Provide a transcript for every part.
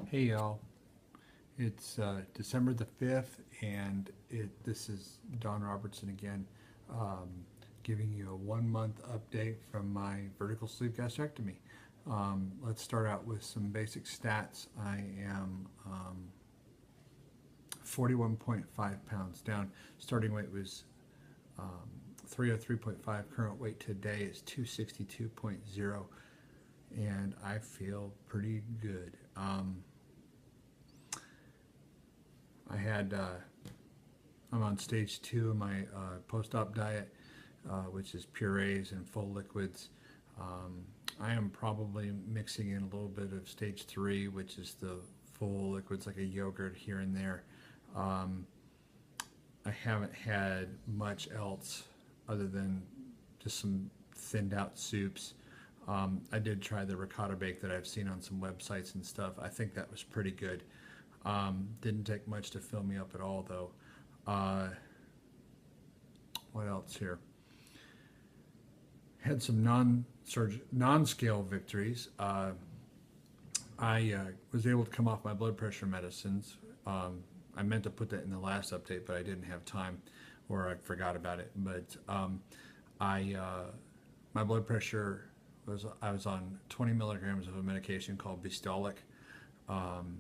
Hey y'all, it's December the 5th, and this is Don Robertson again, um, giving you a 1 month update from my vertical sleeve gastrectomy. Let's start out with some basic stats. I am 41.5 pounds down. Starting weight was 303.5. Current weight today is 262.0, and I feel pretty good. I had I'm on stage 2 of my post-op diet, which is purees and full liquids. Um, I am probably mixing in a little bit of stage 3, which is the full liquids like a yogurt here and there. Um, I haven't had much else other than just some thinned out soups. I did try the ricotta bake that I've seen on some websites and stuff. I think that was pretty good. Didn't take much to fill me up at all, though. Uh, what else here? Had some non-scale victories. I was able to come off my blood pressure medicines. I meant to put that in the last update, but I didn't have time, or I forgot about it. But I my blood pressure I was on 20 milligrams of a medication called Bistolic. Um,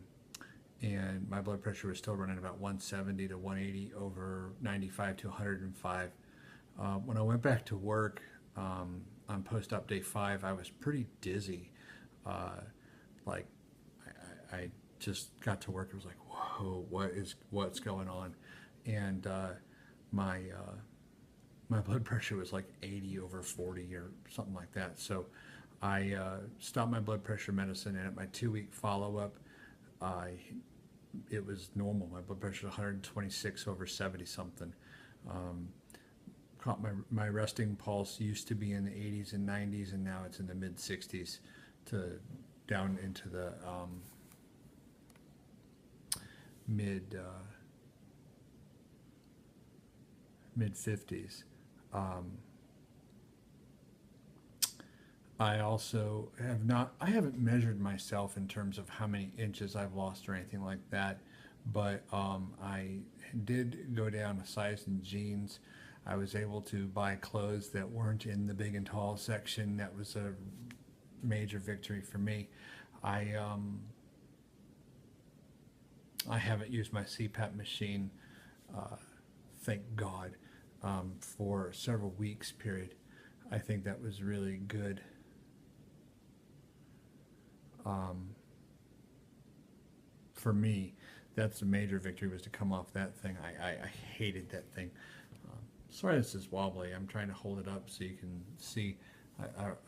and my blood pressure was still running about 170 to 180 over 95 to 105. When I went back to work on post-op day 5, I was pretty dizzy. Uh, like I just got to work. It was like, whoa, what's going on? And my my blood pressure was like 80 over 40 or something like that. So I stopped my blood pressure medicine, and at my 2-week follow-up, I it was normal. My blood pressure was 126 over 70 something. Um, Caught my resting pulse used to be in the 80s and 90s, and now it's in the mid 60s to down into the mid mid 50s. Um, I also I haven't measured myself in terms of how many inches I've lost or anything like that, but I did go down a size in jeans. I was able to buy clothes that weren't in the big and tall section. That was a major victory for me. I I haven't used my CPAP machine, uh, thank God, for several weeks period. I think that was really good. Um, for me, that's a major victory, was to come off that thing. I hated that thing. Sorry, this is wobbly. I'm trying to hold it up so you can see.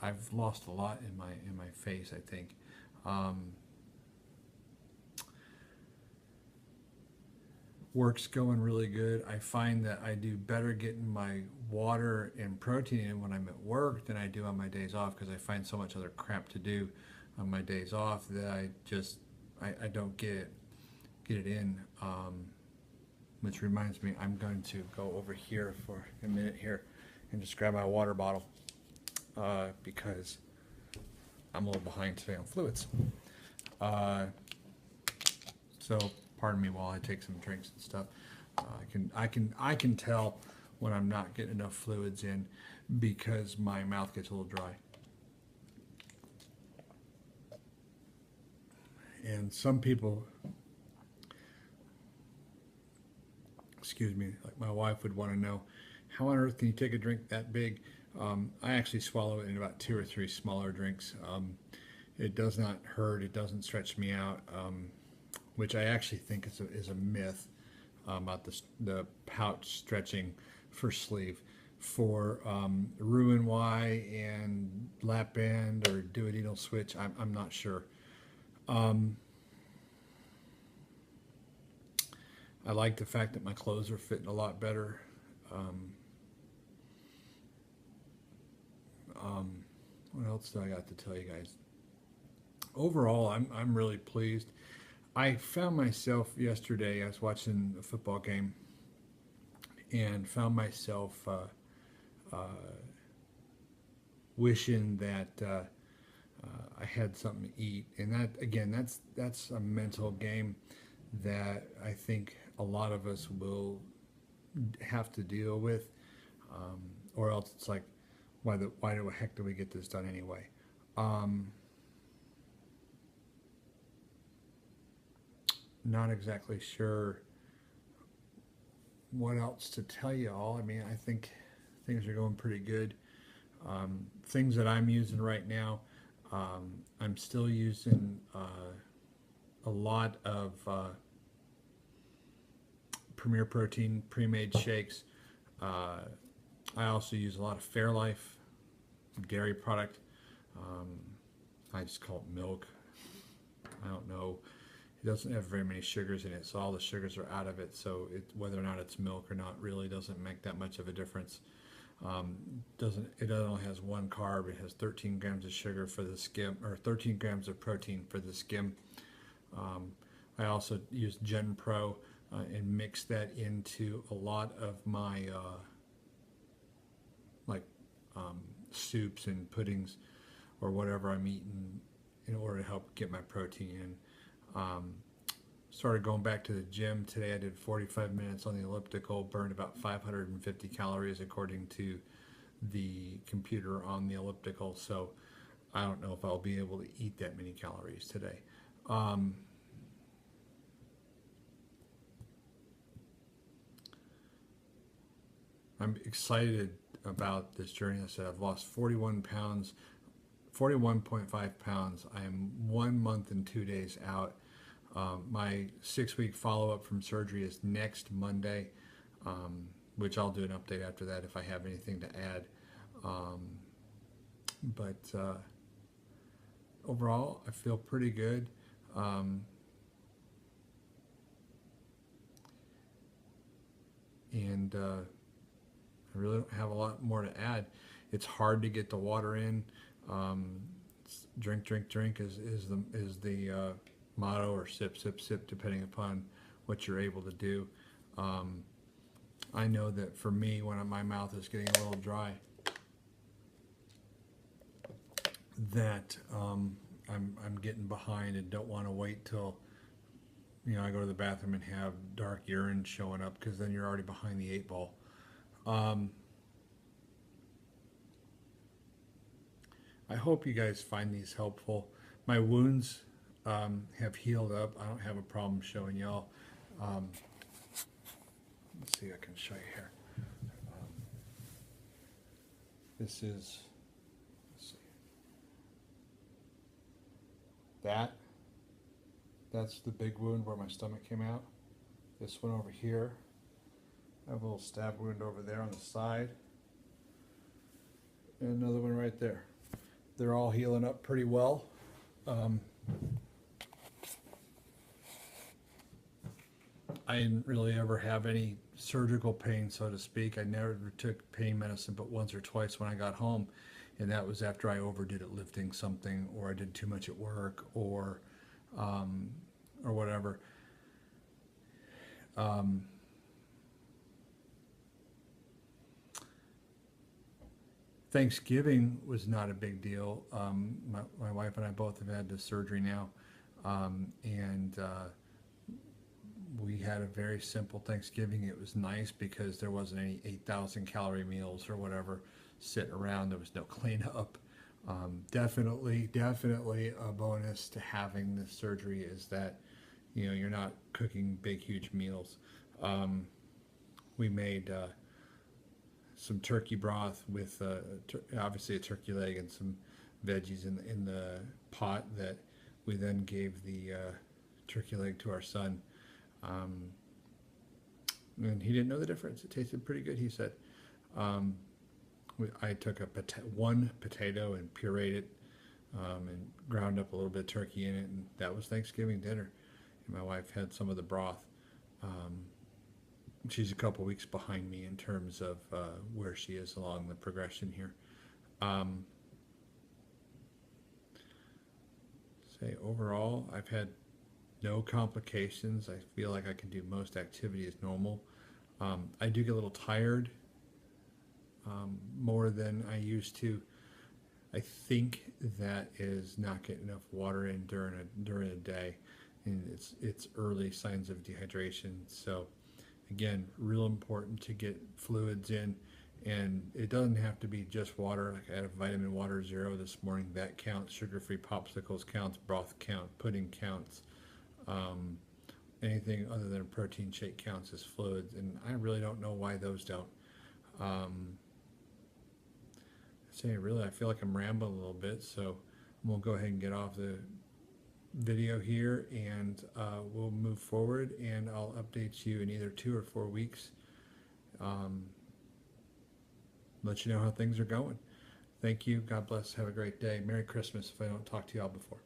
I've lost a lot in my face, I think. Um, Work's going really good. I find that I do better getting my water and protein in when I'm at work than I do on my days off, because I find so much other crap to do on my days off that I don't get it in. Which reminds me, I'm going to go over here for a minute here and just grab my water bottle, because I'm a little behind today on fluids. Uh, so pardon me while I take some drinks and stuff. I can tell when I'm not getting enough fluids in, because my mouth gets a little dry. And some people, excuse me, like my wife would want to know, how on earth can you take a drink that big? I actually swallow it in about 2 or 3 smaller drinks. It does not hurt. It doesn't stretch me out, which I actually think is a myth, about the pouch stretching for sleeve. For Roux-en-Y and lap band or duodenal switch, I'm not sure. Um, I like the fact that my clothes are fitting a lot better. Um, what else do I got to tell you guys? Overall, I'm really pleased. I found myself yesterday, I was watching a football game, and found myself uh, wishing that I had something to eat, and that again, that's a mental game that I think a lot of us will have to deal with, um, or else it's like, why the heck do we get this done anyway? Um, Not exactly sure what else to tell you all. I mean, I think things are going pretty good. Things that I'm using right now, I'm still using a lot of Premier Protein pre-made shakes. Uh, I also use a lot of Fairlife dairy product. Um, I just call it milk. I don't know. It doesn't have very many sugars in it, so all the sugars are out of it. So whether or not it's milk or not really doesn't make that much of a difference. Doesn't It only has one carb. It has 13 grams of sugar for the skim, or 13 grams of protein for the skim. Um, I also use Gen Pro and mix that into a lot of my like soups and puddings or whatever I'm eating in order to help get my protein in. Started going back to the gym today. I did 45 minutes on the elliptical, burned about 550 calories according to the computer on the elliptical. So I don't know if I'll be able to eat that many calories today. Um, I'm excited about this journey. I said I've lost 41 pounds, 41.5 pounds. I am 1 month and 2 days out. My 6-week follow-up from surgery is next Monday, which I'll do an update after that if I have anything to add. But overall, I feel pretty good. And I really don't have a lot more to add. It's hard to get the water in. Drink, drink, drink is the motto, or sip, sip, sip, depending upon what you're able to do. I know that for me, when my mouth is getting a little dry, that I'm getting behind and don't want to wait till I go to the bathroom and have dark urine showing up, because then you're already behind the 8 ball. I hope you guys find these helpful. My wounds have healed up. I don't have a problem showing y'all. Let's see, I can show you here. This is, let's see, that's the big wound where my stomach came out. This one over here, I have a little stab wound over there on the side, and another one right there. They're all healing up pretty well. I didn't really ever have any surgical pain, so to speak. I never took pain medicine but once or twice when I got home, and that was after I overdid at lifting something, or I did too much at work, or whatever. Thanksgiving was not a big deal. My wife and I both have had the surgery now, and we had a very simple Thanksgiving. It was nice because there wasn't any 8,000 calorie meals or whatever sitting around. There was no cleanup. Definitely a bonus to having this surgery is that you're not cooking big huge meals. We made some turkey broth with obviously a turkey leg and some veggies in the pot that we then gave the turkey leg to our son. And he didn't know the difference. It tasted pretty good, he said. I took one potato and pureed it, and ground up a little bit of turkey in it, and that was Thanksgiving dinner. And my wife had some of the broth. She's a couple weeks behind me in terms of where she is along the progression here. Say overall, I've had no complications. I feel like I can do most activities normal. I do get a little tired, more than I used to. I think that is not getting enough water in during a day, and it's early signs of dehydration. So again, real important to get fluids in, and it doesn't have to be just water. Like I had a vitamin water zero this morning, that counts. Sugar-free popsicles counts. Broth count. Pudding counts. Um, Anything other than a protein shake counts as fluids, and I really don't know why those don't. Um, really, I feel like I'm rambling a little bit, so we'll go ahead and get off the video here, and we'll move forward, and I'll update you in either 2 or 4 weeks. Let you know how things are going. Thank you. God bless. Have a great day. Merry Christmas if I don't talk to y'all before.